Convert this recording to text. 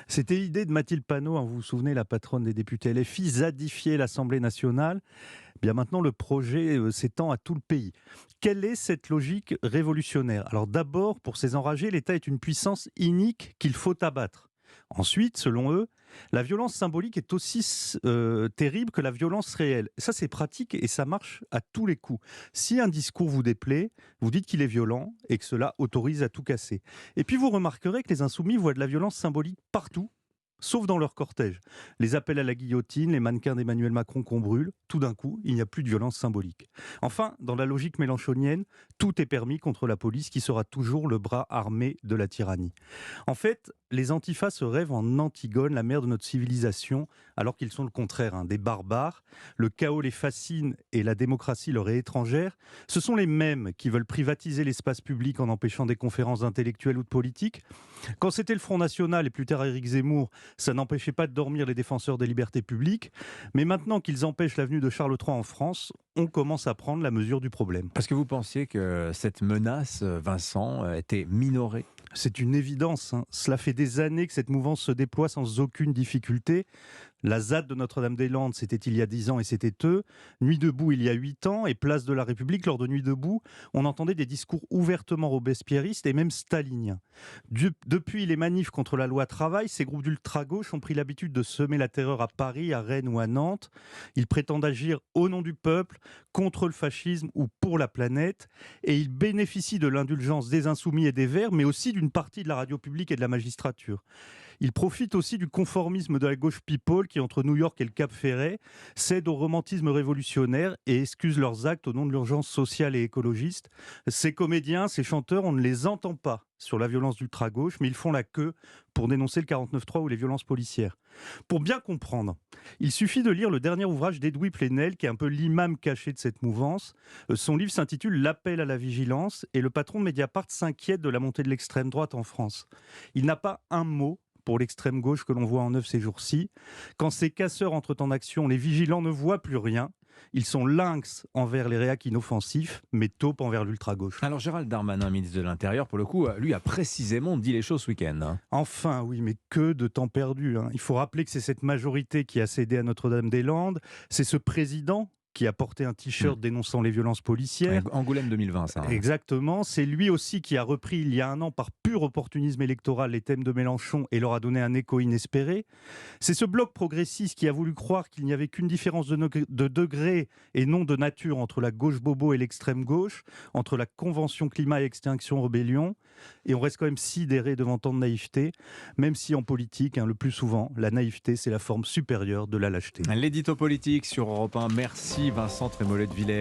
C'était l'idée de Mathilde Panot, vous vous souvenez, la patronne des députés LFI, zadifier l'Assemblée nationale. Bien maintenant, le projet s'étend à tout le pays. Quelle est cette logique révolutionnaire? Alors d'abord, pour ces enragés, l'État est une puissance inique qu'il faut abattre. Ensuite, selon eux, la violence symbolique est aussi terrible que la violence réelle. Ça, c'est pratique et ça marche à tous les coups. Si un discours vous déplaît, vous dites qu'il est violent et que cela autorise à tout casser. Et puis vous remarquerez que les insoumis voient de la violence symbolique partout, sauf dans leur cortège. Les appels à la guillotine, les mannequins d'Emmanuel Macron qu'on brûle, tout d'un coup, il n'y a plus de violence symbolique. Enfin, dans la logique mélenchonienne, tout est permis contre la police qui sera toujours le bras armé de la tyrannie. En fait, les antifas se rêvent en Antigone, la mère de notre civilisation, alors qu'ils sont le contraire, des barbares. Le chaos les fascine et la démocratie leur est étrangère. Ce sont les mêmes qui veulent privatiser l'espace public en empêchant des conférences intellectuelles ou de politiques. Quand c'était le Front National et plus tard Éric Zemmour, ça n'empêchait pas de dormir les défenseurs des libertés publiques. Mais maintenant qu'ils empêchent l'avenue de Charles III en France, on commence à prendre la mesure du problème. Parce que vous pensiez que cette menace, Vincent, était minorée? C'est une évidence. Cela fait des années que cette mouvance se déploie sans aucune difficulté. La ZAD de Notre-Dame-des-Landes, c'était il y a 10 ans et c'était eux. Nuit debout, il y a 8 ans. Et place de la République, lors de Nuit debout, on entendait des discours ouvertement robespierristes et même staliniens. Depuis les manifs contre la loi travail, ces groupes d'ultra-gauche ont pris l'habitude de semer la terreur à Paris, à Rennes ou à Nantes. Ils prétendent agir au nom du peuple, contre le fascisme ou pour la planète. Et ils bénéficient de l'indulgence des insoumis et des Verts, mais aussi d'une partie de la radio publique et de la magistrature. Ils profitent aussi du conformisme de la gauche people qui, entre New York et le Cap Ferret, cède au romantisme révolutionnaire et excuse leurs actes au nom de l'urgence sociale et écologiste. Ces comédiens, ces chanteurs, on ne les entend pas sur la violence d'ultra-gauche, mais ils font la queue pour dénoncer le 49.3 ou les violences policières. Pour bien comprendre, il suffit de lire le dernier ouvrage d'Edoui Plenel, qui est un peu l'imam caché de cette mouvance. Son livre s'intitule « L'appel à la vigilance » et le patron de Mediapart s'inquiète de la montée de l'extrême droite en France. Il n'a pas un mot pour l'extrême gauche que l'on voit en œuvre ces jours-ci. Quand ces casseurs entrent en action, les vigilants ne voient plus rien. Ils sont lynx envers les réacs inoffensifs, mais taupes envers l'ultra-gauche. Alors Gérald Darmanin, ministre de l'Intérieur, pour le coup, lui a précisément dit les choses ce week-end. Enfin, oui, mais que de temps perdu. Il faut rappeler que c'est cette majorité qui a cédé à Notre-Dame-des-Landes. C'est ce président qui a porté un t-shirt dénonçant les violences policières. Angoulême 2020, ça. Exactement. C'est lui aussi qui a repris il y a un an par pur opportunisme électoral les thèmes de Mélenchon et leur a donné un écho inespéré. C'est ce bloc progressiste qui a voulu croire qu'il n'y avait qu'une différence de degré et non de nature entre la gauche bobo et l'extrême gauche, entre la Convention climat et Extinction Rebellion. Et on reste quand même sidéré devant tant de naïveté, même si en politique, le plus souvent, la naïveté, c'est la forme supérieure de la lâcheté. L'édito politique sur Europe 1. Merci Vincent Trémollet de Villers.